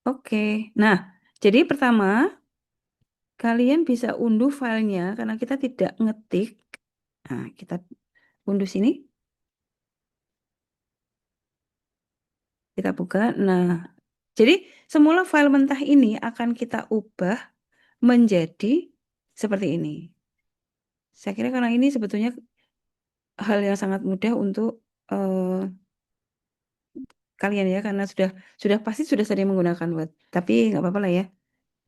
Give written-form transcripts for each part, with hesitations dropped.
Oke. Nah, jadi pertama kalian bisa unduh filenya karena kita tidak ngetik. Nah, kita unduh sini, kita buka. Nah, jadi semula file mentah ini akan kita ubah menjadi seperti ini. Saya kira karena ini sebetulnya hal yang sangat mudah untuk kalian ya karena sudah pasti sudah sering menggunakan Word. Tapi nggak apa-apa lah ya.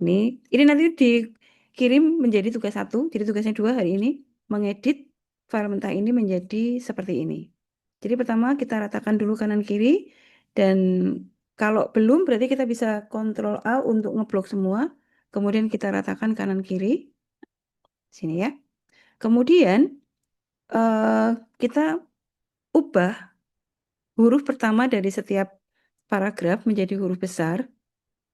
Ini nanti dikirim menjadi tugas satu. Jadi tugasnya dua hari ini mengedit file mentah ini menjadi seperti ini. Jadi pertama kita ratakan dulu kanan kiri dan kalau belum berarti kita bisa Ctrl A untuk ngeblok semua. Kemudian kita ratakan kanan kiri sini ya. Kemudian eh, kita ubah huruf pertama dari setiap paragraf menjadi huruf besar,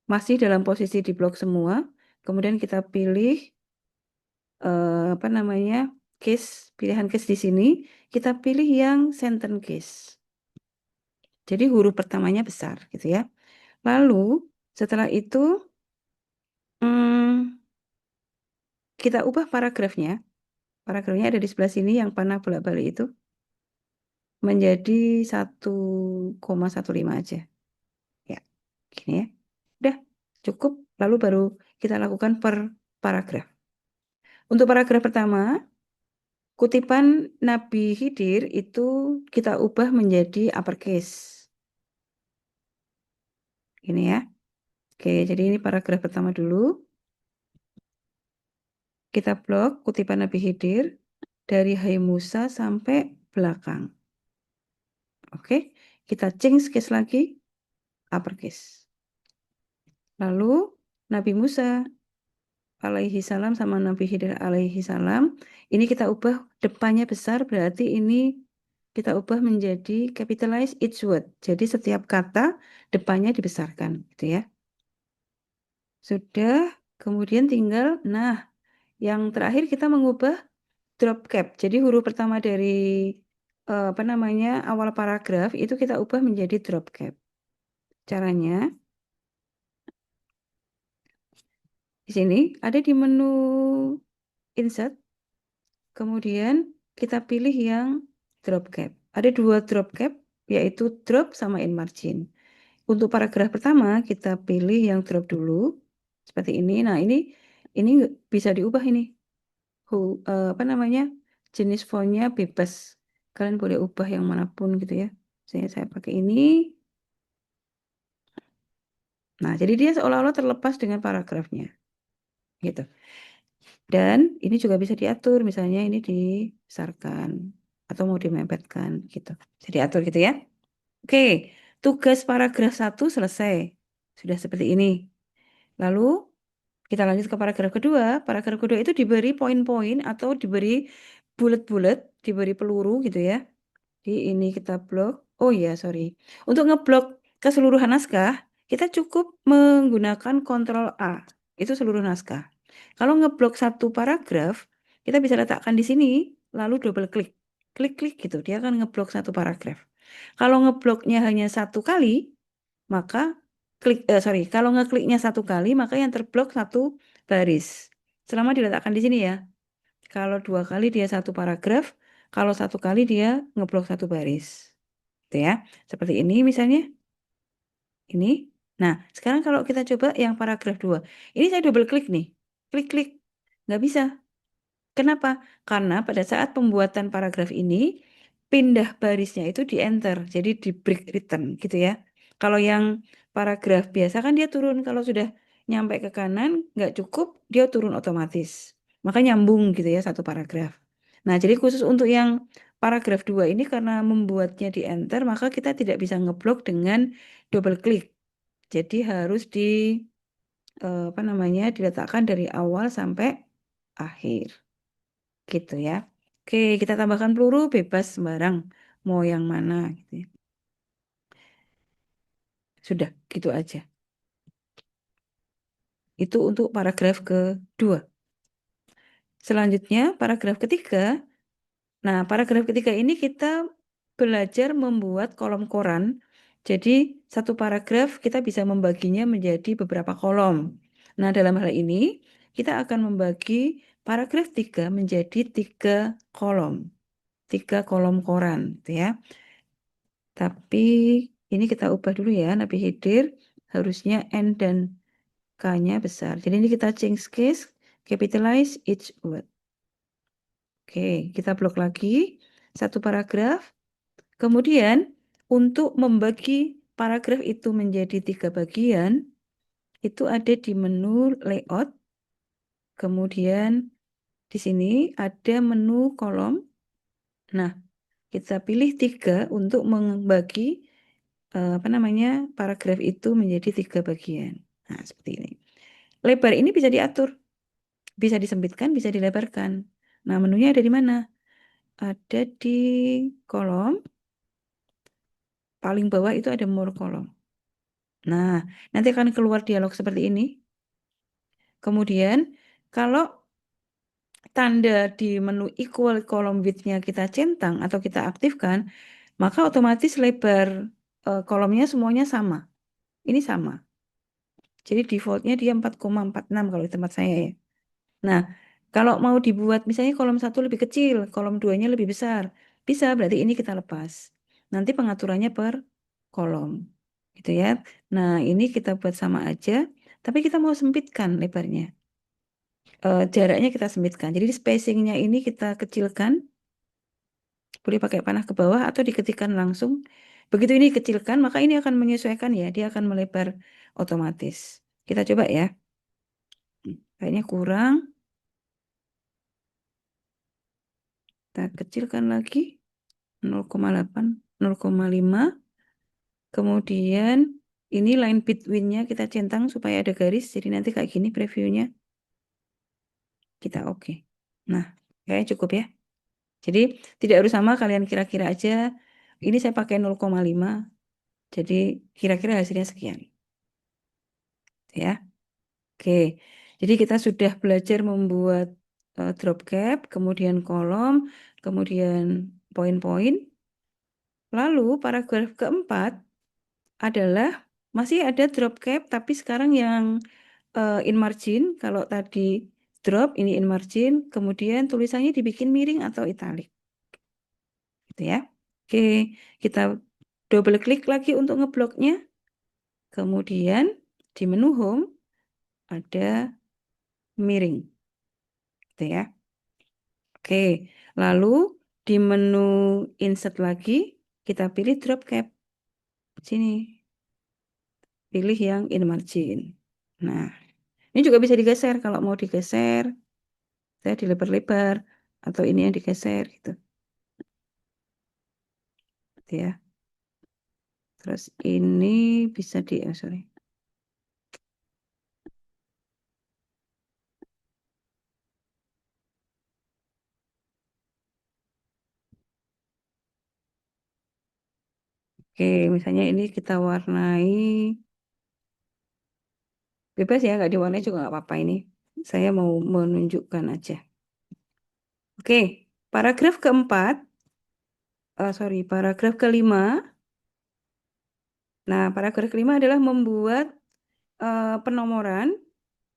masih dalam posisi di blok semua. Kemudian kita pilih apa namanya case, pilihan case di sini. Kita pilih yang sentence case. Jadi huruf pertamanya besar, gitu ya. Lalu setelah itu hmm, kita ubah paragrafnya. Paragrafnya ada di sebelah sini yang panah bolak-balik itu menjadi 1,15 aja. Ya, gini ya. Udah cukup. Lalu baru kita lakukan per paragraf. Untuk paragraf pertama, kutipan Nabi Khidir itu kita ubah menjadi uppercase. Ini ya. Oke, jadi ini paragraf pertama dulu. Kita blok kutipan Nabi Khidir dari Hai Musa sampai belakang. Oke, kita change case lagi, uppercase. Lalu Nabi Musa alaihi salam sama Nabi Khidir alaihi salam. Ini kita ubah depannya besar berarti ini kita ubah menjadi capitalize each word. Jadi setiap kata depannya dibesarkan gitu ya. Sudah, kemudian tinggal yang terakhir kita mengubah drop cap. Jadi huruf pertama dari apa namanya awal paragraf itu kita ubah menjadi drop cap. Caranya di sini ada di menu insert. Kemudian kita pilih yang drop cap. Ada dua drop cap, yaitu drop sama in margin. Untuk paragraf pertama, kita pilih yang drop dulu. Seperti ini. Nah, ini bisa diubah ini. Apa namanya? Jenis fontnya bebas. Kalian boleh ubah yang manapun gitu ya. Saya pakai ini. Nah, jadi dia seolah-olah terlepas dengan paragrafnya. Gitu. Dan ini juga bisa diatur, misalnya ini dibesarkan atau mau dimepetkan gitu. Bisa diatur gitu ya. Oke, tugas paragraf satu selesai. Sudah seperti ini. Lalu kita lanjut ke paragraf kedua. Paragraf kedua itu diberi poin-poin atau diberi bulat-bulat, diberi peluru gitu ya. Di ini kita blok. Oh iya, sorry. Untuk ngeblok keseluruhan naskah, kita cukup menggunakan Ctrl A. Itu seluruh naskah. Kalau ngeblok satu paragraf, kita bisa letakkan di sini, lalu double klik. Klik-klik gitu, dia akan ngeblok satu paragraf. Kalau ngebloknya hanya satu kali, maka kalau ngekliknya satu kali, maka yang terblok satu baris. Selama diletakkan di sini ya. Kalau dua kali dia satu paragraf, kalau satu kali dia ngeblok satu baris. Gitu ya. Seperti ini misalnya. Ini. Nah, sekarang kalau kita coba yang paragraf 2. Ini saya double klik nih. Klik-klik. Nggak bisa. Kenapa? Karena pada saat pembuatan paragraf ini, pindah barisnya itu di enter. Jadi di break return gitu ya. Kalau yang paragraf biasa kan dia turun. Kalau sudah nyampe ke kanan, nggak cukup, dia turun otomatis. Maka nyambung gitu ya satu paragraf. Nah, jadi khusus untuk yang paragraf 2 ini karena membuatnya di enter, maka kita tidak bisa ngeblok dengan double klik. Jadi harus apa namanya diletakkan dari awal sampai akhir. Gitu ya. Oke, kita tambahkan peluru bebas sembarang. Mau yang mana gitu ya. Sudah, gitu aja. Itu untuk paragraf kedua. Selanjutnya, paragraf ketiga. Nah, paragraf ketiga ini kita belajar membuat kolom koran Jadi satu paragraf kita bisa membaginya menjadi beberapa kolom. Nah, dalam hal ini kita akan membagi paragraf 3 menjadi 3 kolom. 3 kolom koran, gitu ya. Tapi ini kita ubah dulu ya, Nabi Khidir harusnya N dan K-nya besar. Jadi ini kita change case, capitalize each word. Oke, kita blok lagi satu paragraf. Kemudian untuk membagi paragraf itu menjadi 3 bagian, itu ada di menu layout. Kemudian di sini ada menu kolom. Nah, kita pilih 3 untuk membagi paragraf itu menjadi 3 bagian. Nah, seperti ini. Lebar ini bisa diatur, bisa disempitkan, bisa dilebarkan. Nah, menunya ada di mana? Ada di kolom, paling bawah itu ada more kolom. Nah, nanti akan keluar dialog seperti ini. Kemudian, kalau tanda di menu equal column width-nya kita centang atau kita aktifkan, maka otomatis lebar kolomnya semuanya sama. Ini sama. Jadi defaultnya dia 4,46 kalau di tempat saya ya. Nah, kalau mau dibuat misalnya kolom 1 lebih kecil, kolom 2-nya lebih besar, bisa berarti ini kita lepas. Nanti pengaturannya per kolom. Gitu ya. Nah, ini kita buat sama aja, tapi kita mau sempitkan lebarnya. Jaraknya kita sempitkan. Jadi spacingnya ini kita kecilkan. Boleh pakai panah ke bawah atau diketikkan langsung. Begitu ini kecilkan, maka ini akan menyesuaikan ya. Dia akan melebar otomatis. Kita coba ya. Kayaknya kurang. Kita kecilkan lagi. 0,8, 0,5. Kemudian ini line between-nya kita centang supaya ada garis. Jadi nanti kayak gini previewnya. Kita oke. Nah, kayaknya cukup ya. Jadi tidak harus sama, kalian kira-kira aja. Ini saya pakai 0,5. Jadi kira-kira hasilnya sekian. Ya. Oke. Jadi kita sudah belajar membuat drop cap, kemudian kolom, kemudian poin-poin. Lalu paragraf keempat adalah masih ada drop cap, tapi sekarang yang in margin. Kalau tadi drop, ini in margin. Kemudian tulisannya dibikin miring atau italic. Gitu ya. Oke, kita double klik lagi untuk ngebloknya. Kemudian di menu home ada miring. Gitu ya. Oke, lalu di menu insert lagi kita pilih drop cap. Sini, pilih yang in margin. Nah, ini juga bisa digeser kalau mau digeser. Saya dilebar-lebar atau ini yang digeser gitu. Gitu ya. Terus ini bisa sorry. Oke, misalnya ini kita warnai bebas ya, nggak diwarnai juga nggak apa-apa ini. Saya mau menunjukkan aja. Oke, paragraf keempat, paragraf kelima. Nah, paragraf kelima adalah membuat penomoran,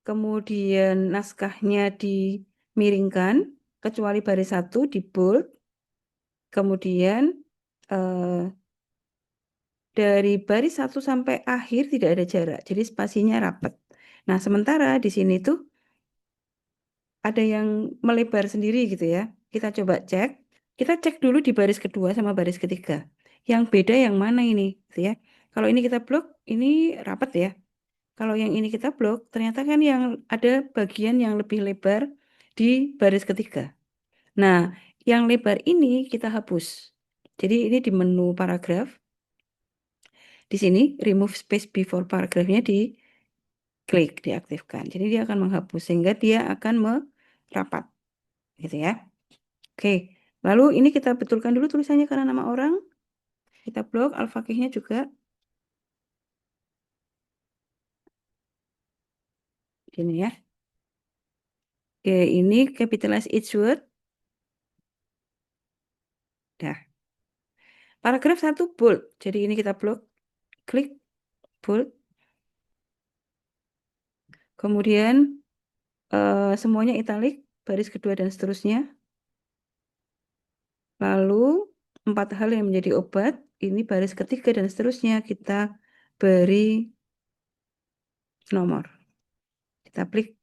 kemudian naskahnya dimiringkan, kecuali baris 1 di bold, kemudian dari baris 1 sampai akhir tidak ada jarak, jadi spasinya rapat. Nah, sementara di sini tuh ada yang melebar sendiri gitu ya. Kita coba cek. Kita cek dulu di baris kedua sama baris ketiga. Yang beda yang mana ini, gitu ya. Kalau ini kita blok, ini rapat ya. Kalau yang ini kita blok, ternyata kan yang ada bagian yang lebih lebar di baris ketiga. Nah, yang lebar ini kita hapus. Jadi ini di menu paragraf. Di sini remove space before paragrafnya diklik, diaktifkan. Jadi dia akan menghapus sehingga dia akan merapat. Gitu ya. Oke. Lalu ini kita betulkan dulu tulisannya karena nama orang. Kita blok al-faqihnya juga. Ini ya. Oke, ini capitalize each word. Dah. Paragraf 1 bold. Jadi ini kita blok. klik bold, kemudian semuanya italik, baris kedua dan seterusnya. Lalu 4 hal yang menjadi obat, ini baris ketiga dan seterusnya kita beri nomor. Kita klik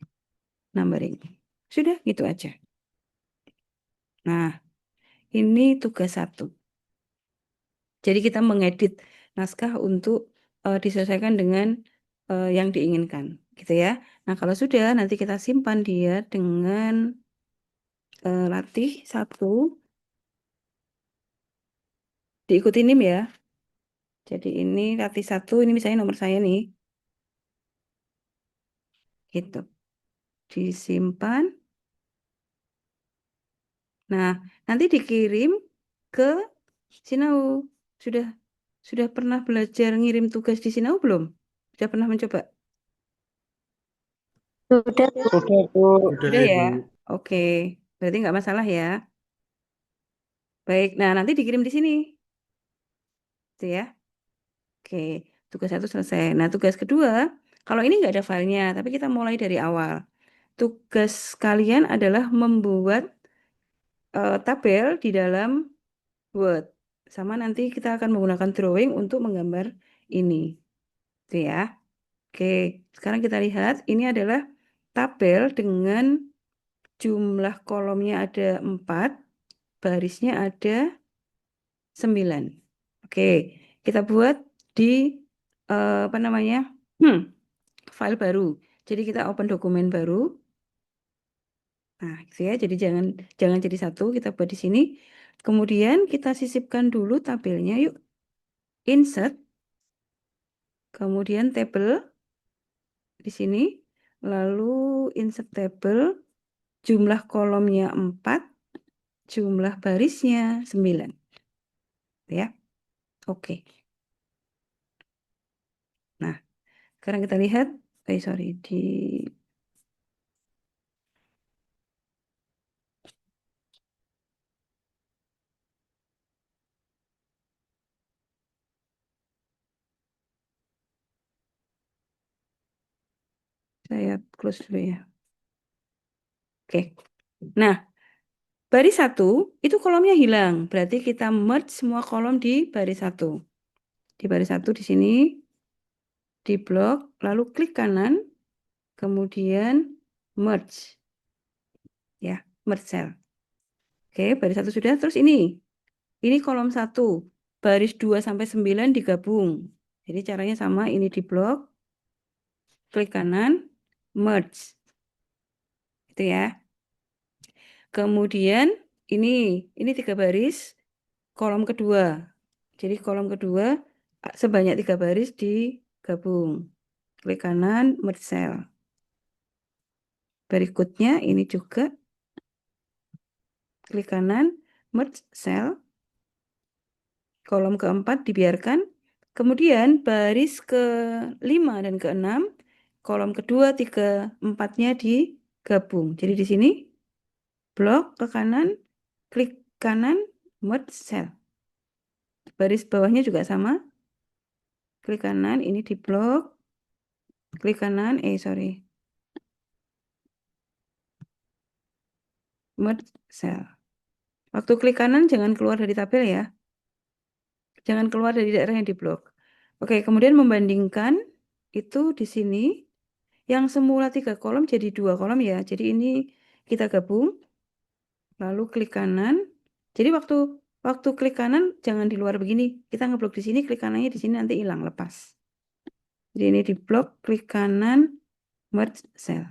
numbering. Sudah gitu aja. Nah, ini tugas 1. Jadi kita mengedit naskah untuk diselesaikan dengan yang diinginkan, gitu ya. Nah, kalau sudah nanti kita simpan dia dengan latih 1. Diikuti NIM ya. Jadi ini latih 1, ini misalnya nomor saya nih. Gitu. Disimpan. Nah, nanti dikirim ke Sinau. Sudah pernah belajar ngirim tugas di Sinau belum? Sudah pernah mencoba? Sudah, Bu. Sudah, Bu. Sudah ya? Oke. Berarti nggak masalah ya. Baik, nah nanti dikirim di sini. Itu ya. Oke, tugas 1 selesai. Nah, tugas kedua, kalau ini nggak ada filenya, tapi kita mulai dari awal. Tugas kalian adalah membuat tabel di dalam Word. Sama nanti kita akan menggunakan drawing untuk menggambar ini. Itu ya. Oke, sekarang kita lihat. Ini adalah tabel dengan jumlah kolomnya ada 4, barisnya ada 9. Oke, kita buat di apa namanya? File baru. Jadi kita open dokumen baru. Nah, gitu ya. Jadi jangan jadi satu, kita buat di sini. Kemudian kita sisipkan dulu tabelnya yuk. Insert, kemudian table di sini. Lalu insert table, jumlah kolomnya 4, jumlah barisnya 9. Ya. Oke. Nah, sekarang kita lihat, di saya close dulu ya. Oke. Nah, baris 1 itu kolomnya hilang. Berarti kita merge semua kolom di baris 1. Di baris 1 di sini, di blok, lalu klik kanan, kemudian merge. Ya, merge cell. Oke, baris 1 sudah. Terus ini kolom 1. Baris 2 sampai 9 digabung. Jadi caranya sama, ini di blok, klik kanan, merge. Itu ya. Kemudian ini 3 baris, kolom kedua. Jadi kolom kedua sebanyak 3 baris digabung. Klik kanan, merge cell. Berikutnya ini juga klik kanan, merge cell. Kolom keempat dibiarkan. Kemudian baris ke-5 dan ke-6, kolom kedua, 3, 4-nya digabung. Jadi di sini blok ke kanan, klik kanan, merge cell. Baris bawahnya juga sama. Klik kanan, ini di blok. Klik kanan, merge cell. Waktu klik kanan jangan keluar dari tabel ya. Jangan keluar dari daerah yang di blok. Oke, kemudian membandingkan itu di sini. Yang semula 3 kolom jadi 2 kolom ya. Jadi ini kita gabung. Lalu klik kanan. Jadi waktu klik kanan jangan di luar begini. Kita ngeblok di sini, klik kanannya di sini nanti hilang, lepas. Jadi ini di blok, klik kanan, merge cell.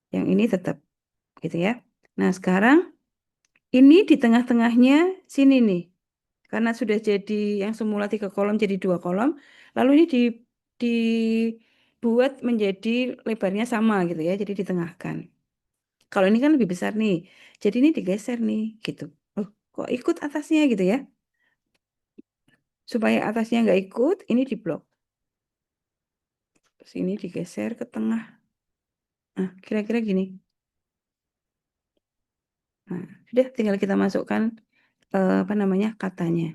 Yang ini tetap gitu ya. Nah, sekarang ini di tengah-tengahnya sini nih. Karena sudah jadi yang semula 3 kolom jadi 2 kolom, lalu ini dibuat menjadi lebarnya sama gitu ya, jadi ditengahkan. Kalau ini kan lebih besar nih, jadi ini digeser nih gitu. Oh, kok ikut atasnya gitu ya? Supaya atasnya nggak ikut, ini diblok. Terus ini digeser ke tengah. Nah, kira-kira gini. Nah, sudah tinggal kita masukkan apa namanya katanya.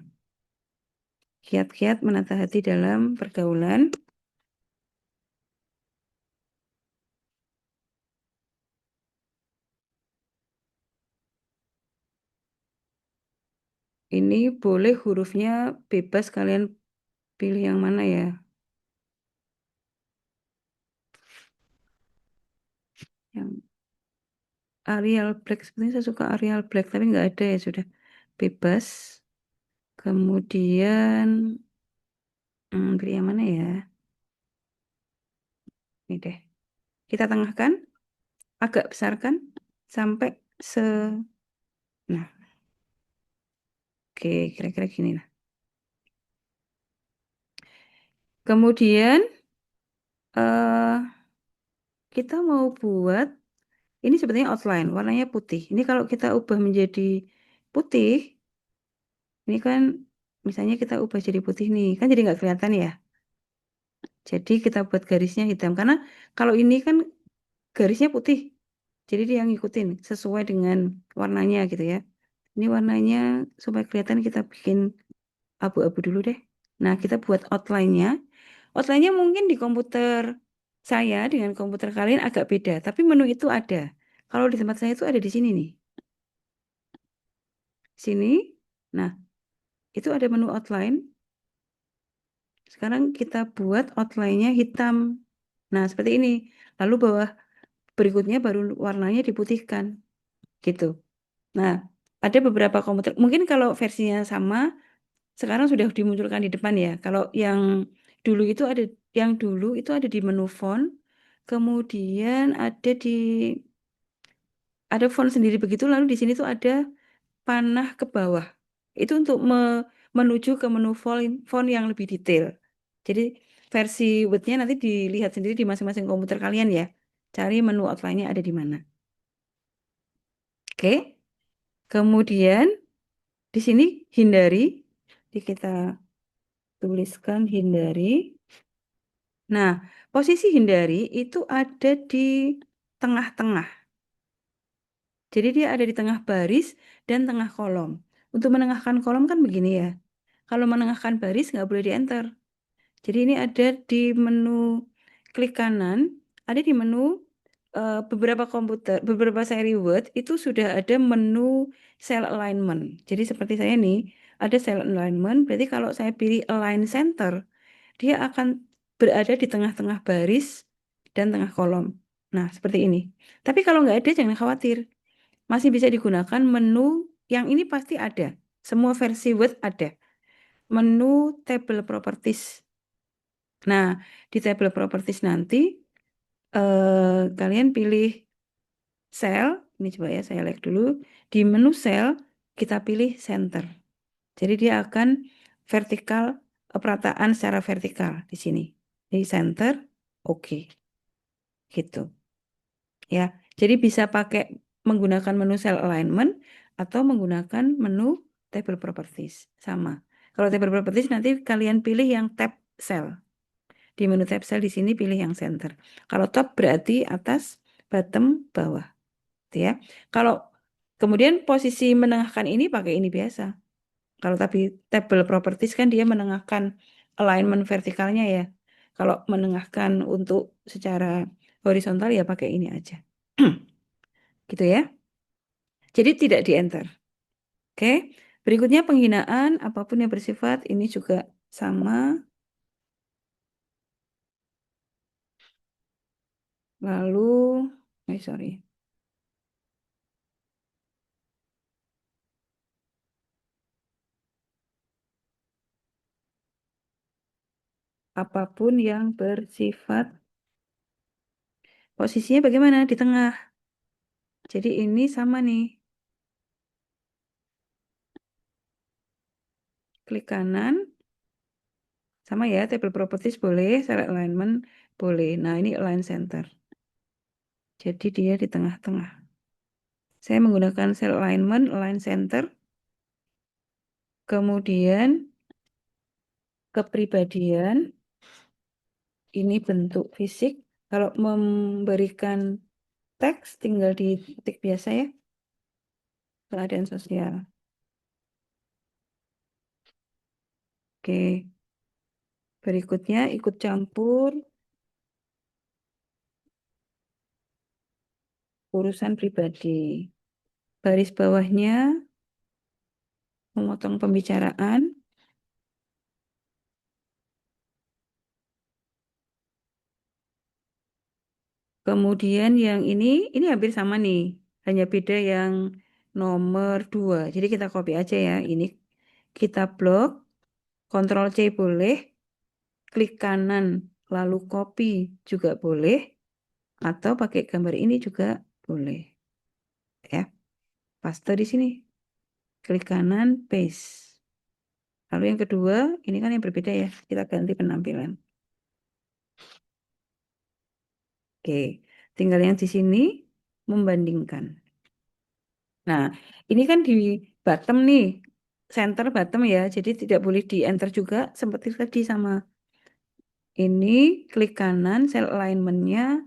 Kiat-kiat menata hati dalam pergaulan. Ini boleh hurufnya bebas, kalian pilih yang mana ya. Yang Arial Black, sepertinya saya suka Arial Black, tapi nggak ada ya, sudah bebas. Kemudian pilih yang mana ya. Ini deh. Kita tengahkan, agak besarkan sampai nah, oke, kira-kira gini lah. Kemudian eh kita mau buat ini sebenarnya outline, warnanya putih. Ini kalau kita ubah menjadi putih, ini kan misalnya kita ubah jadi putih nih, kan jadi nggak kelihatan ya. Jadi kita buat garisnya hitam, karena kalau ini kan garisnya putih. Jadi dia ngikutin sesuai dengan warnanya gitu ya. Ini warnanya supaya kelihatan kita bikin abu-abu dulu deh. Nah, kita buat outline-nya. Outline-nya mungkin di komputer saya dengan komputer kalian agak beda, tapi menu itu ada. Kalau di tempat saya itu ada di sini nih. Sini. Nah, itu ada menu outline. Sekarang kita buat outline-nya hitam. Nah, seperti ini. Lalu bawah berikutnya baru warnanya diputihkan. Gitu. Nah, ada beberapa komputer. Mungkin kalau versinya sama, sekarang sudah dimunculkan di depan ya. Kalau dulu itu ada yang dulu itu ada di menu font, kemudian ada font sendiri begitu, lalu di sini tuh ada panah ke bawah. Itu untuk menuju ke menu font yang lebih detail. Jadi versi Word-nya nanti dilihat sendiri di masing-masing komputer kalian ya. Cari menu outline-nya ada di mana. Oke. Kemudian di sini hindari, kita tuliskan hindari. Nah, posisi hindari itu ada di tengah-tengah. Jadi dia ada di tengah baris dan tengah kolom. Untuk menengahkan kolom kan begini ya. Kalau menengahkan baris nggak boleh di-enter. Jadi ini ada di menu klik kanan, ada di menu beberapa seri Word itu sudah ada menu cell alignment. Jadi seperti saya nih, ada cell alignment, berarti kalau saya pilih align center, dia akan berada di tengah-tengah baris dan tengah kolom. Nah, seperti ini. Tapi kalau nggak ada, jangan khawatir. Masih bisa digunakan menu yang ini pasti ada. Semua versi Word ada. Menu table properties. Nah, di table properties nanti, kalian pilih cell. Ini coba ya, saya like dulu. Di menu cell, kita pilih center. Jadi dia akan vertikal, perataan secara vertikal di sini. Di center, oke. Gitu. Ya, jadi bisa pakai menggunakan menu cell alignment atau menggunakan menu table properties. Sama. Kalau table properties nanti kalian pilih yang tab cell. Di menu tab cell di sini pilih yang center. Kalau top berarti atas, bottom, bawah. Gitu ya. Kalau kemudian posisi menengahkan ini pakai ini biasa. Kalau tapi table properties kan dia menengahkan alignment vertikalnya ya. Kalau menengahkan untuk secara horizontal ya pakai ini aja. Gitu ya. Jadi tidak di-enter. Oke. Berikutnya penghinaan apapun yang bersifat ini juga sama. Lalu, sorry. Apapun yang bersifat, posisinya bagaimana? Di tengah. Jadi ini sama nih. Klik kanan. Sama ya, table properties boleh, select alignment boleh. Nah, ini align center. Jadi dia di tengah-tengah. Saya menggunakan cell alignment, align center. Kemudian kepribadian. Ini bentuk fisik. Kalau memberikan teks tinggal diketik biasa ya. Keadaan sosial. Oke. Berikutnya ikut campur urusan pribadi. Baris bawahnya memotong pembicaraan. Kemudian yang ini hampir sama nih. Hanya beda yang nomor 2. Jadi kita copy aja ya. Ini kita blok, Ctrl C boleh, klik kanan, lalu copy juga boleh, atau pakai gambar ini juga boleh. Ya, paste di sini. Klik kanan, paste. Lalu yang kedua, ini kan yang berbeda ya. Kita ganti penampilan. Oke, tinggal yang di sini membandingkan. Nah, ini kan di bottom nih, center bottom ya. Jadi tidak boleh di enter juga seperti tadi sama. Ini klik kanan, cell alignment-nya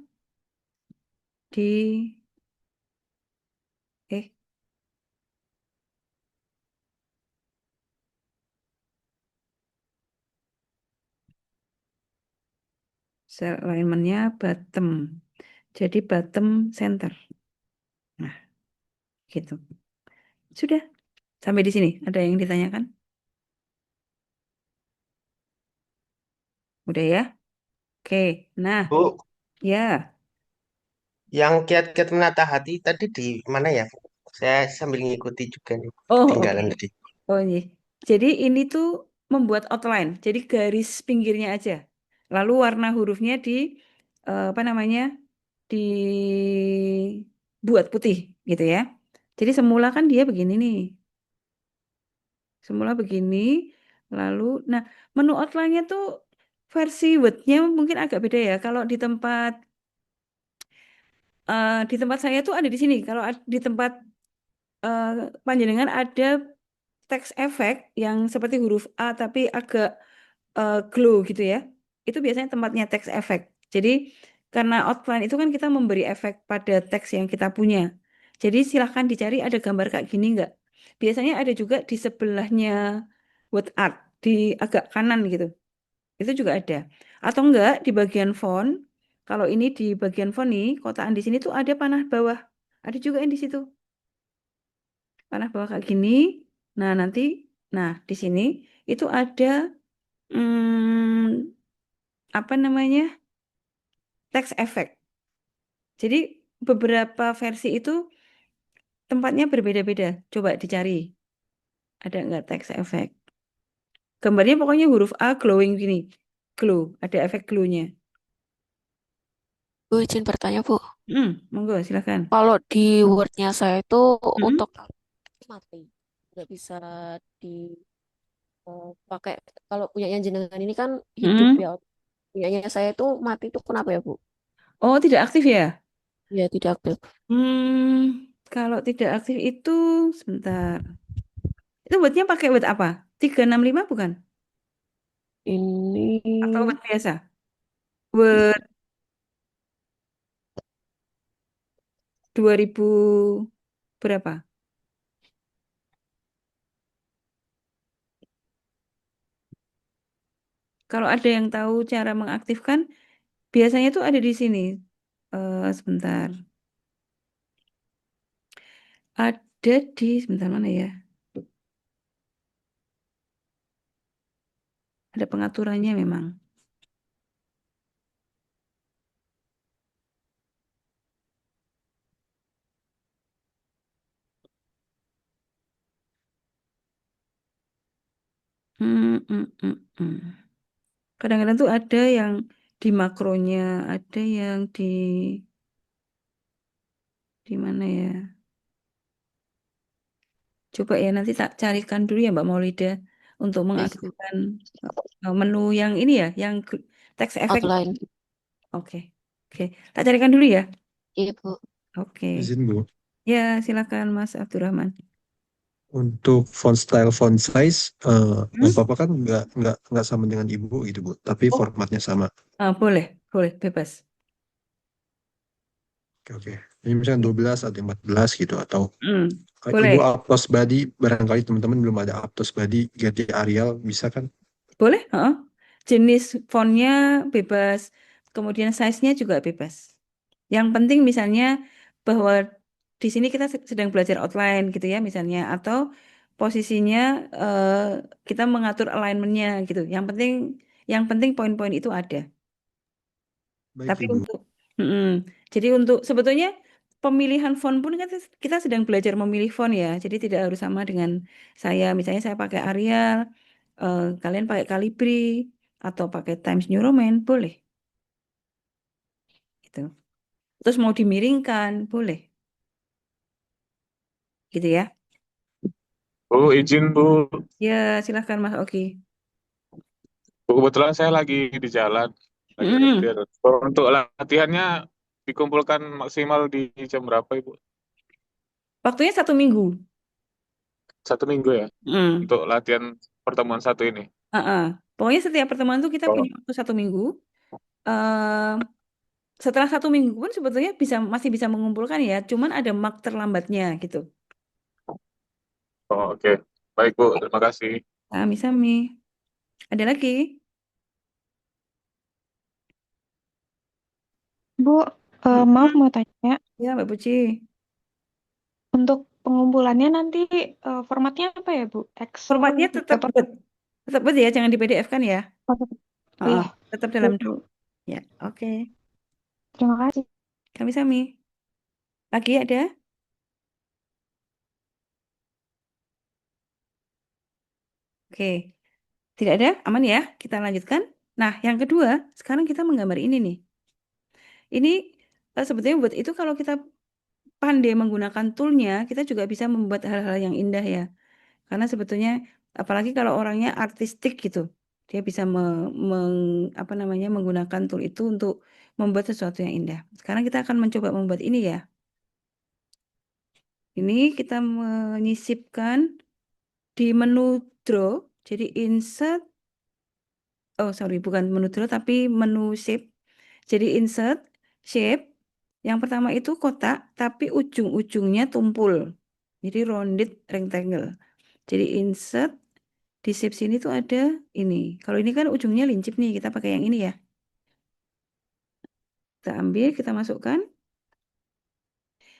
di eh cell alignment-nya bottom. Jadi bottom center. Nah, gitu. Sudah. Sampai di sini. Ada yang ditanyakan? Udah ya? Oke. Nah, Bu, ya. yang kiat-kiat menata hati tadi di mana ya? Saya sambil ngikuti juga nih, Oh, oke. ketinggalan tadi. Oh, iya. Jadi ini tuh membuat outline. Jadi garis pinggirnya aja. Lalu warna hurufnya di apa namanya? Dibuat putih gitu ya. Jadi semula kan dia begini nih. Semula begini. Lalu nah, menu outline-nya tuh versi Word-nya mungkin agak beda ya. Kalau di tempat saya tuh ada di sini. Kalau di tempat eh, panjenengan ada teks efek yang seperti huruf A tapi agak glow gitu ya. Itu biasanya tempatnya teks efek. Jadi karena outline itu kan kita memberi efek pada teks yang kita punya. Jadi silahkan dicari ada gambar kayak gini nggak? Biasanya ada juga di sebelahnya word art di agak kanan gitu. Itu juga ada. Atau enggak di bagian font. Kalau ini di bagian font nih, kotaan di sini tuh ada panah bawah. Ada juga yang di situ. Panah bawah kayak gini. Nah, nanti di sini itu ada hmm, apa namanya? Teks efek. Jadi beberapa versi itu tempatnya berbeda-beda. Coba dicari. Ada nggak teks efek? Gambarnya pokoknya huruf A glowing gini. Glow. Ada efek glow-nya. Bu, izin bertanya, Bu. Monggo silakan. Kalau di Word-nya saya itu Hmm, untuk mati. Nggak bisa dipakai. Kalau punya yang jenengan ini kan hidup hmm. ya. Punyanya saya itu mati itu kenapa ya, Bu? Oh, tidak aktif ya? Ya, tidak aktif. Kalau tidak aktif itu sebentar. Itu buatnya pakai word apa? 365 bukan? Ini Atau word biasa? Word 2000 berapa? Kalau ada yang tahu cara mengaktifkan, biasanya tuh ada di sini. Sebentar. Ada di sebentar mana ya? Ada pengaturannya memang. Hmm. Kadang-kadang tuh ada yang di makronya, ada yang di mana ya? Coba ya nanti tak carikan dulu ya Mbak Maulida untuk baik, Bu. mengaktifkan menu yang ini ya, yang text effect. Outline. Oke, oke. Tak carikan dulu ya. Iya, Bu. Oke. Izin Bu, Ya, silakan Mas Abdurrahman. untuk font style, font size, Hmm? Bapak kan nggak sama dengan Ibu gitu Bu, tapi Oh, formatnya sama. boleh, boleh, bebas. Oke, oke. Ini misalnya 12 atau 14 gitu, atau Ibu Boleh. Aptos Body, barangkali teman-teman belum ada Aptos Body, ganti Arial, bisa kan? Boleh? Heeh. Jenis fontnya bebas, kemudian size-nya juga bebas. Yang penting misalnya bahwa di sini kita sedang belajar outline gitu ya misalnya, atau posisinya eh, kita mengatur alignment-nya gitu. Yang penting poin-poin itu ada. Baik Tapi Ibu. jadi untuk sebetulnya pemilihan font pun kan kita sedang belajar memilih font ya. Jadi tidak harus sama dengan saya. Misalnya saya pakai Arial, kalian pakai Calibri atau pakai Times New Roman, boleh. Gitu. Terus mau dimiringkan, boleh. Gitu ya. Bu, izin Bu. Ya, silahkan Mas Oki. Bu, kebetulan saya lagi di jalan, lagi Mm-mm. nyetir. Untuk latihannya dikumpulkan maksimal di jam berapa, Ibu? Waktunya 1 minggu. 1 minggu ya, Mm. untuk latihan pertemuan satu ini. Ah. Pokoknya setiap pertemuan tuh kita Oh, punya waktu 1 minggu. Eh, Setelah 1 minggu pun sebetulnya masih bisa mengumpulkan ya. Cuman ada mark terlambatnya gitu. oh, oke. Baik, Bu. Terima kasih. Sami-sami. Ada lagi? Bu, maaf Mm-mm. mau tanya, Ya, Mbak Puji. untuk pengumpulannya nanti formatnya apa ya, Bu? Excel, Formatnya tetap paper, Word. Tetap Word ya, jangan di PDF kan ya. oh, Heeh, iya. tetap dalam ya. Oke. Terima kasih. Kami-sami. Lagi ada? Oke. Tidak ada? Aman ya? Kita lanjutkan. Nah, yang kedua, sekarang kita menggambar ini nih. Ini sebetulnya buat itu kalau kita pandai menggunakan toolnya, kita juga bisa membuat hal-hal yang indah ya. Karena sebetulnya apalagi kalau orangnya artistik gitu, dia bisa apa namanya menggunakan tool itu untuk membuat sesuatu yang indah. Sekarang kita akan mencoba membuat ini ya. Ini kita menyisipkan di menu draw, jadi insert, oh sorry bukan menu draw tapi menu shape. Jadi insert, shape, yang pertama itu kotak tapi ujung-ujungnya tumpul. Jadi rounded rectangle. Jadi insert, di shape sini tuh ada ini. Kalau ini kan ujungnya lincip nih, kita pakai yang ini ya. Kita ambil, kita masukkan.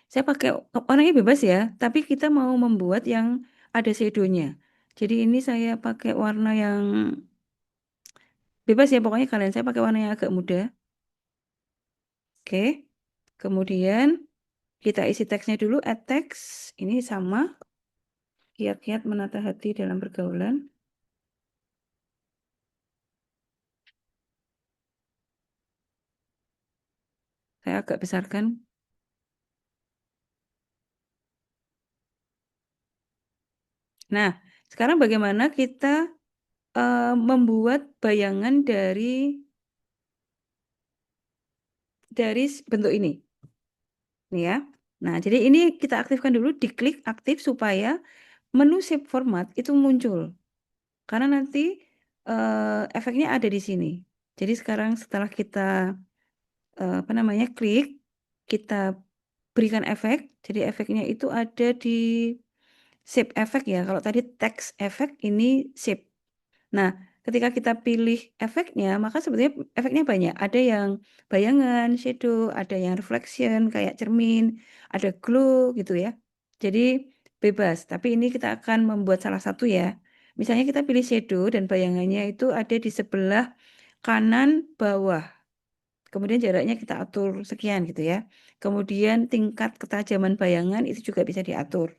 Saya pakai warnanya bebas ya, tapi kita mau membuat yang ada shadow-nya. Jadi ini saya pakai warna yang bebas ya, pokoknya kalian. Saya pakai warna yang agak muda. Oke. Kemudian kita isi teksnya dulu, add text. Ini sama. Kiat-kiat menata hati dalam pergaulan. Saya agak besarkan. Nah, sekarang bagaimana kita membuat bayangan dari bentuk ini. Nih ya. Nah, jadi ini kita aktifkan dulu, diklik aktif supaya menu shape format itu muncul. Karena nanti efeknya ada di sini. Jadi sekarang setelah kita apa namanya klik, kita berikan efek. Jadi efeknya itu ada di shape efek ya. Kalau tadi text efek, ini shape. Nah, ketika kita pilih efeknya, maka sebetulnya efeknya banyak. Ada yang bayangan, shadow, ada yang reflection, kayak cermin, ada glow gitu ya. Jadi bebas, tapi ini kita akan membuat salah satu ya. Misalnya kita pilih shadow dan bayangannya itu ada di sebelah kanan bawah. Kemudian jaraknya kita atur sekian gitu ya. Kemudian tingkat ketajaman bayangan itu juga bisa diatur.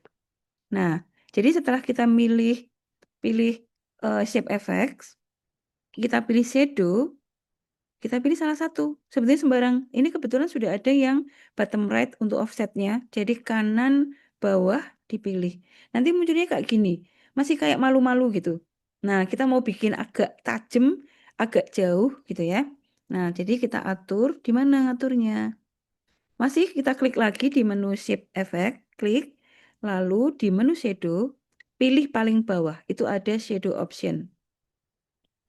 Nah, jadi setelah kita pilih shape effects, kita pilih shadow, kita pilih salah satu. Sebenarnya sembarang. Ini kebetulan sudah ada yang bottom right untuk offsetnya. Jadi kanan bawah dipilih. Nanti munculnya kayak gini. Masih kayak malu-malu gitu. Nah, kita mau bikin agak tajam, agak jauh gitu ya. Nah, jadi kita atur di mana aturnya. Masih kita klik lagi di menu shape effect, klik. Lalu di menu shadow, pilih paling bawah. Itu ada shadow option.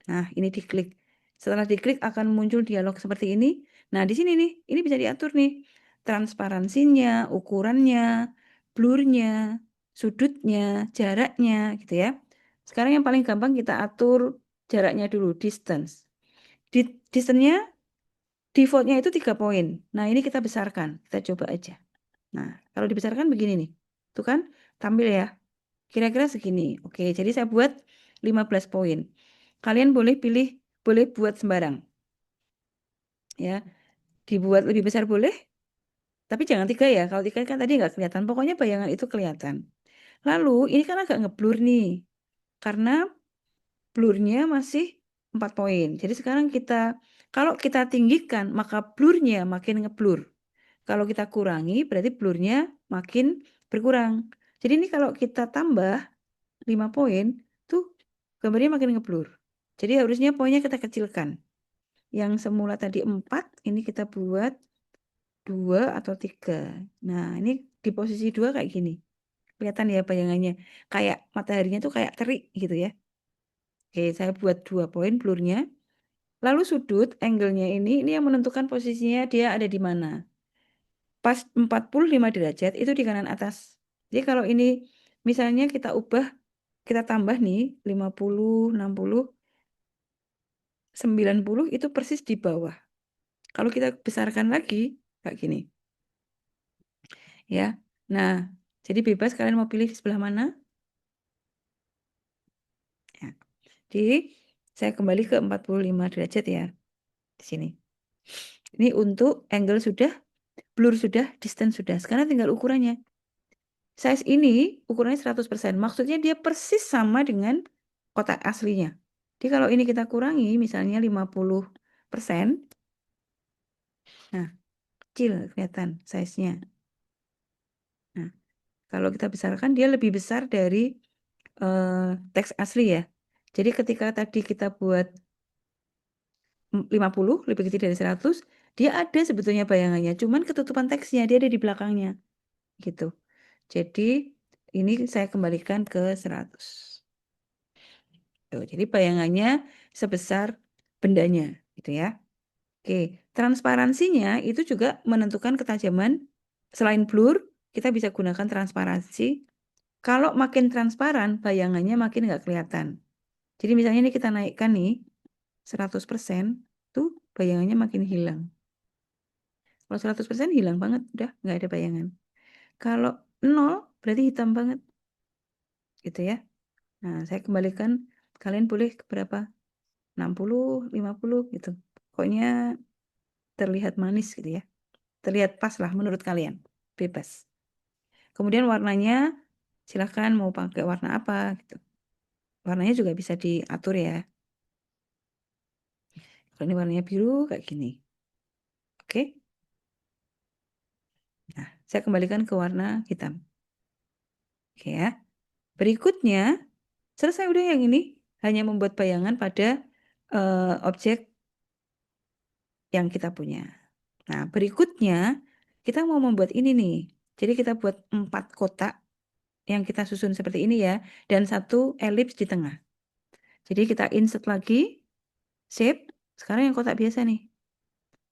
Nah, ini diklik. Setelah diklik akan muncul dialog seperti ini. Nah, di sini nih, ini bisa diatur nih. Transparansinya, ukurannya, blurnya, sudutnya, jaraknya gitu ya. Sekarang yang paling gampang kita atur jaraknya dulu, distance. Distance-nya default-nya itu 3 poin. Nah, ini kita besarkan. Kita coba aja. Nah, kalau dibesarkan begini nih. Tuh kan, tampil ya. Kira-kira segini. Oke, jadi saya buat 15 poin. Kalian boleh pilih, boleh buat sembarang. Ya, dibuat lebih besar boleh, tapi jangan 3 ya. Kalau 3 kan tadi nggak kelihatan. Pokoknya bayangan itu kelihatan. Lalu, ini kan agak ngeblur nih. Karena blurnya masih 4 poin. Jadi sekarang kalau kita tinggikan, maka blurnya makin ngeblur. Kalau kita kurangi, berarti blurnya makin berkurang. Jadi ini kalau kita tambah 5 poin, tuh gambarnya makin ngeblur. Jadi harusnya poinnya kita kecilkan. Yang semula tadi 4, ini kita buat 2 atau 3. Nah, ini di posisi 2 kayak gini. Kelihatan ya bayangannya. Kayak mataharinya tuh kayak terik gitu ya. Oke, saya buat 2 poin blurnya. Lalu sudut, angle-nya ini yang menentukan posisinya dia ada di mana. Pas 45 derajat itu di kanan atas. Jadi kalau ini misalnya kita ubah, kita tambah nih 50, 60, 90 itu persis di bawah. Kalau kita besarkan lagi kayak gini. Ya. Nah, jadi bebas kalian mau pilih di sebelah mana? Ya. Jadi saya kembali ke 45 derajat ya. Di sini. Ini untuk angle sudah, blur sudah, distance sudah. Sekarang tinggal ukurannya. Size ini ukurannya 100%. Maksudnya dia persis sama dengan kotak aslinya. Jadi kalau ini kita kurangi misalnya 50%. Nah, kecil kelihatan size-nya. Nah, kalau kita besarkan dia lebih besar dari teks asli ya. Jadi ketika tadi kita buat 50 lebih kecil dari 100, dia ada sebetulnya bayangannya, cuman ketutupan teksnya, dia ada di belakangnya. Gitu. Jadi ini saya kembalikan ke 100. Tuh, jadi bayangannya sebesar bendanya gitu ya. Oke, transparansinya itu juga menentukan ketajaman. Selain blur, kita bisa gunakan transparansi. Kalau makin transparan, bayangannya makin nggak kelihatan. Jadi misalnya ini kita naikkan nih 100%, tuh bayangannya makin hilang. Kalau 100% hilang banget, udah nggak ada bayangan. Kalau 0 berarti hitam banget. Gitu ya. Nah, saya kembalikan, kalian boleh ke berapa? 60, 50 gitu. Pokoknya terlihat manis gitu ya. Terlihat pas lah menurut kalian. Bebas. Kemudian warnanya silahkan mau pakai warna apa gitu. Warnanya juga bisa diatur ya. Kalau ini warnanya biru kayak gini. Oke. Nah, saya kembalikan ke warna hitam. Oke ya. Berikutnya, selesai udah yang ini. Hanya membuat bayangan pada objek yang kita punya. Nah, berikutnya kita mau membuat ini nih. Jadi kita buat 4 kotak yang kita susun seperti ini ya. Dan 1 elips di tengah. Jadi kita insert lagi. Shape. Sekarang yang kotak biasa nih.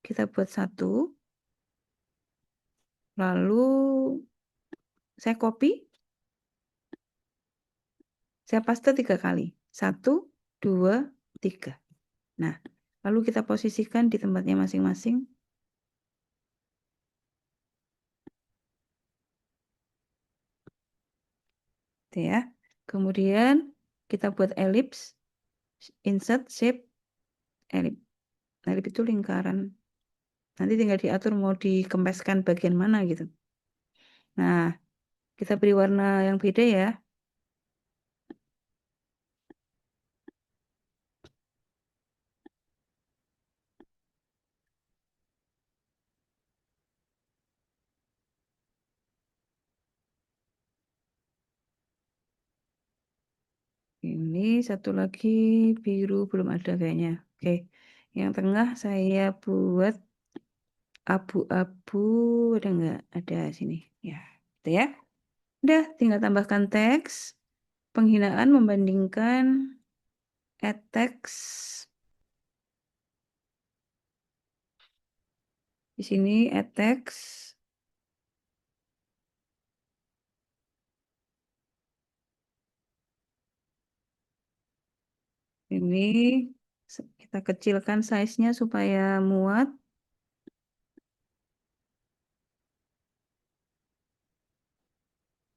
Kita buat 1. Lalu saya copy. Saya paste 3 kali. 1, 2, 3. Nah, lalu kita posisikan di tempatnya masing-masing. Gitu ya. Kemudian kita buat elips. Insert, shape, elips. Elips itu lingkaran. Nanti tinggal diatur mau dikempeskan bagian mana gitu. Nah, kita beri warna yang beda ya. Ini satu lagi biru belum ada kayaknya. Oke. Yang tengah saya buat abu-abu, ada nggak? Ada sini. Ya, gitu ya. Udah, tinggal tambahkan teks. Penghinaan membandingkan add text. Di sini add text. Ini kita kecilkan size-nya supaya muat.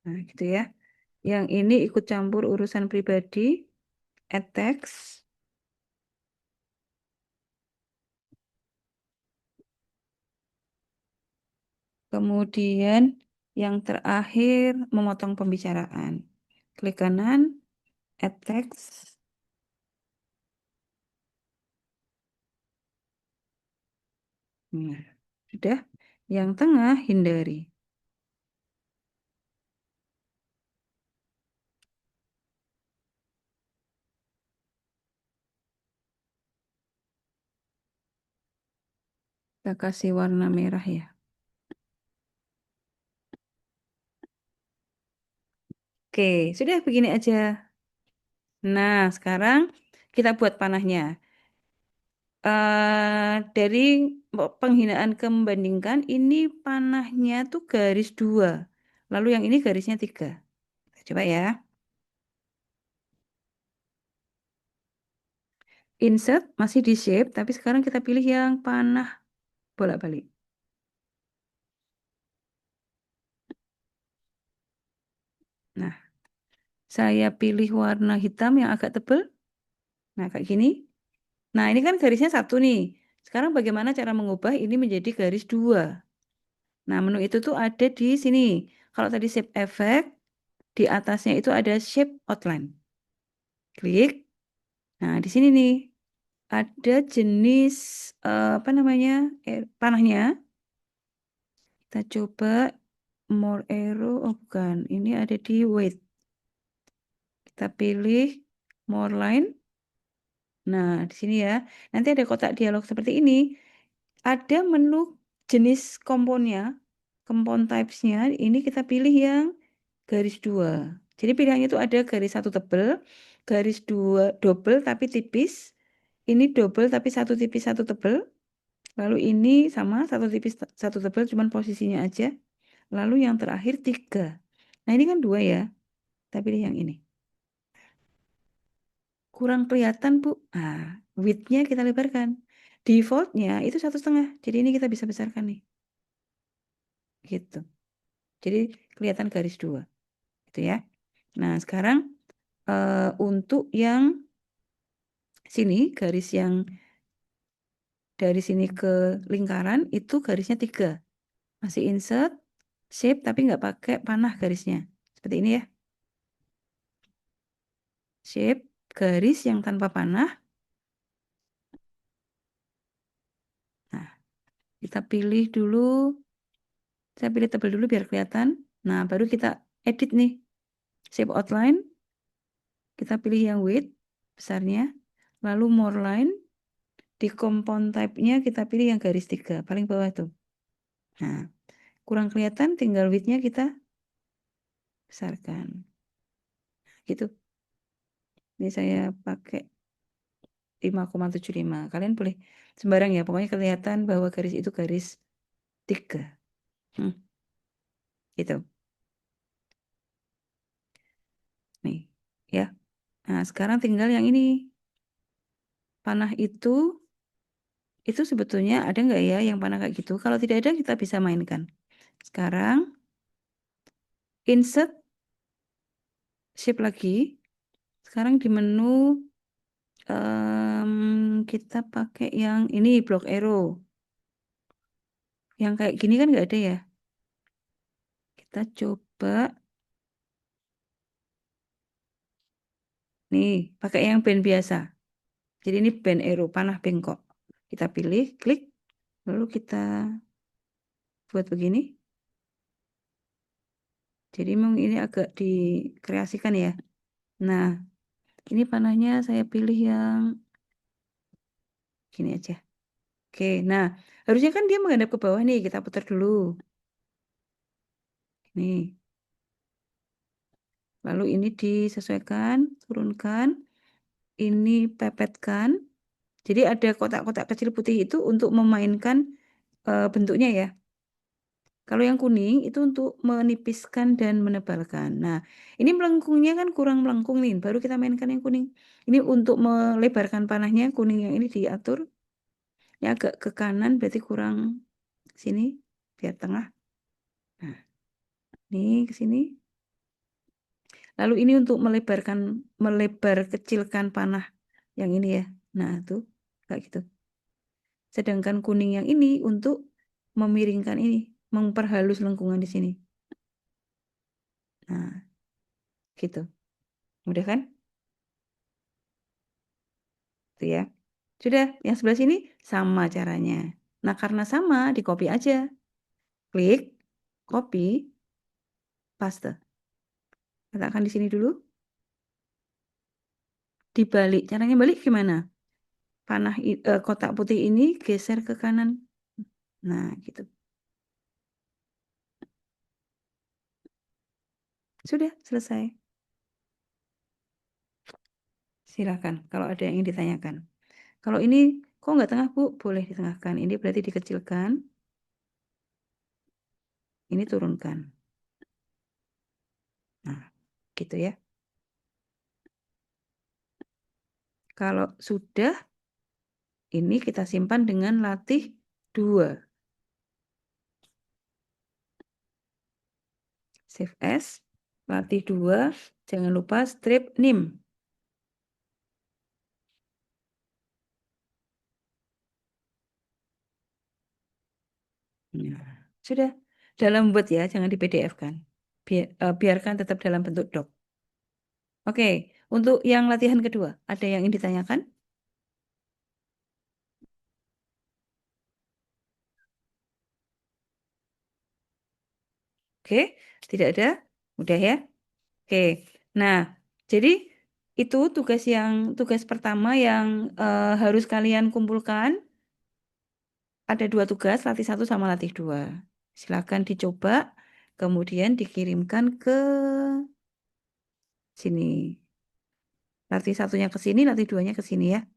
Nah, gitu ya. Yang ini ikut campur urusan pribadi, add text. Kemudian yang terakhir memotong pembicaraan. Klik kanan, add text. Nah, sudah. Yang tengah hindari. Kita kasih warna merah ya. Oke, sudah begini aja. Nah, sekarang kita buat panahnya. Dari penghinaan ke membandingkan, ini panahnya tuh garis 2. Lalu yang ini garisnya 3. Coba ya. Insert masih di shape, tapi sekarang kita pilih yang panah bolak-balik. Nah, saya pilih warna hitam yang agak tebal. Nah, kayak gini. Nah, ini kan garisnya 1 nih. Sekarang bagaimana cara mengubah ini menjadi garis 2? Nah, menu itu tuh ada di sini. Kalau tadi shape effect, di atasnya itu ada shape outline. Klik. Nah, di sini nih ada jenis apa namanya? Panahnya. Kita coba more arrow. Oh, bukan. Ini ada di weight. Kita pilih more line. Nah, di sini ya. Nanti ada kotak dialog seperti ini. Ada menu jenis komponnya, compound types-nya. Ini kita pilih yang garis 2. Jadi pilihannya itu ada garis 1 tebel, garis 2 double tapi tipis. Ini double tapi 1 tipis 1 tebel. Lalu ini sama 1 tipis 1 tebel, cuman posisinya aja. Lalu yang terakhir 3. Nah, ini kan 2 ya. Kita pilih yang ini. Kurang kelihatan, Bu. Nah, width-nya kita lebarkan. Default-nya itu 1,5. Jadi ini kita bisa besarkan nih. Gitu. Jadi kelihatan garis 2. Gitu ya. Nah, sekarang untuk yang sini, garis yang dari sini ke lingkaran itu garisnya 3. Masih insert, shape, tapi nggak pakai panah garisnya. Seperti ini ya. Shape, garis yang tanpa panah. Nah, kita pilih dulu. Saya pilih tebal dulu biar kelihatan. Nah, baru kita edit nih. Shape outline. Kita pilih yang width besarnya. Lalu more line. Di compound type-nya kita pilih yang garis 3. Paling bawah tuh. Nah, kurang kelihatan, tinggal width-nya kita besarkan. Gitu. Ini saya pakai 5,75. Kalian boleh sembarang ya. Pokoknya kelihatan bahwa garis itu garis 3. Gitu. Nih, ya. Nah, sekarang tinggal yang ini. Panah itu sebetulnya ada nggak ya yang panah kayak gitu? Kalau tidak ada, kita bisa mainkan. Sekarang, insert shape lagi. Sekarang di menu kita pakai yang ini, block arrow. Yang kayak gini kan nggak ada ya. Kita coba. Nih, pakai yang band biasa. Jadi ini band arrow, panah bengkok. Kita pilih, klik. Lalu kita buat begini. Jadi memang ini agak dikreasikan ya. Nah, ini panahnya saya pilih yang gini aja. Oke, nah harusnya kan dia menghadap ke bawah nih. Kita putar dulu. Nih. Lalu ini disesuaikan, turunkan. Ini pepetkan. Jadi ada kotak-kotak kecil putih itu untuk memainkan bentuknya ya. Kalau yang kuning itu untuk menipiskan dan menebalkan. Nah, ini melengkungnya kan kurang melengkung nih, baru kita mainkan yang kuning. Ini untuk melebarkan panahnya, kuning yang ini diatur. Ini agak ke kanan berarti kurang sini, biar tengah. Nah, ini ke sini. Lalu ini untuk melebar kecilkan panah yang ini ya. Nah, tuh kayak gitu. Sedangkan kuning yang ini untuk memiringkan ini, memperhalus lengkungan di sini. Nah, gitu. Mudah kan? Tuh ya. Sudah, yang sebelah sini sama caranya. Nah, karena sama, di copy aja. Klik, copy, paste. Letakkan di sini dulu. Dibalik. Caranya balik gimana? Panah kotak putih ini geser ke kanan. Nah, gitu. Sudah, selesai. Silakan kalau ada yang ingin ditanyakan. Kalau ini kok nggak tengah, Bu? Boleh ditengahkan. Ini berarti dikecilkan. Ini turunkan. Nah, gitu ya. Kalau sudah, ini kita simpan dengan latih 2. Save as, latih 2. Jangan lupa strip nim. Nah, sudah. Dalam Word ya, jangan di PDF kan. Biarkan tetap dalam bentuk doc. Oke, untuk yang latihan kedua, ada yang ingin ditanyakan? Oke, tidak ada? Udah ya? Oke, nah, jadi itu tugas pertama yang harus kalian kumpulkan. Ada 2 tugas, latih 1 sama latih 2. Silakan dicoba, kemudian dikirimkan ke sini. Latih 1-nya ke sini, latih 2-nya ke sini ya.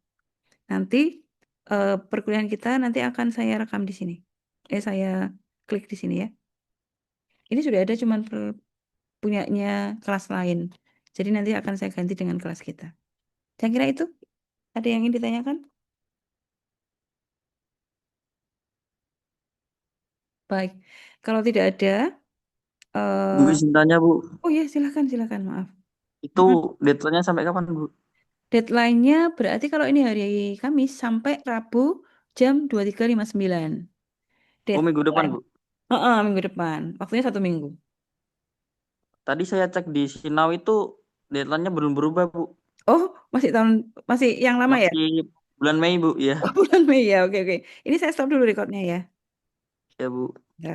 Nanti perkuliahan kita nanti akan saya rekam di sini. Saya klik di sini ya. Ini sudah ada cuman punyanya kelas lain. Jadi nanti akan saya ganti dengan kelas kita. Saya kira itu. Ada yang ingin ditanyakan? Baik. Kalau tidak ada, Bu, izin tanya, Bu. oh ya silakan, maaf. Itu deadline-nya sampai kapan, Bu? Deadline-nya berarti kalau ini hari Kamis sampai Rabu jam 23.59. Oh, minggu depan, Bu. Minggu depan. Waktunya 1 minggu. Tadi saya cek di Sinau itu deadline-nya belum berubah, Bu. Oh, masih yang lama ya? Masih bulan Mei, Bu. Ya, Bulan Mei ya. Oke. Ini saya stop dulu recordnya ya. ya, Bu. Bentar.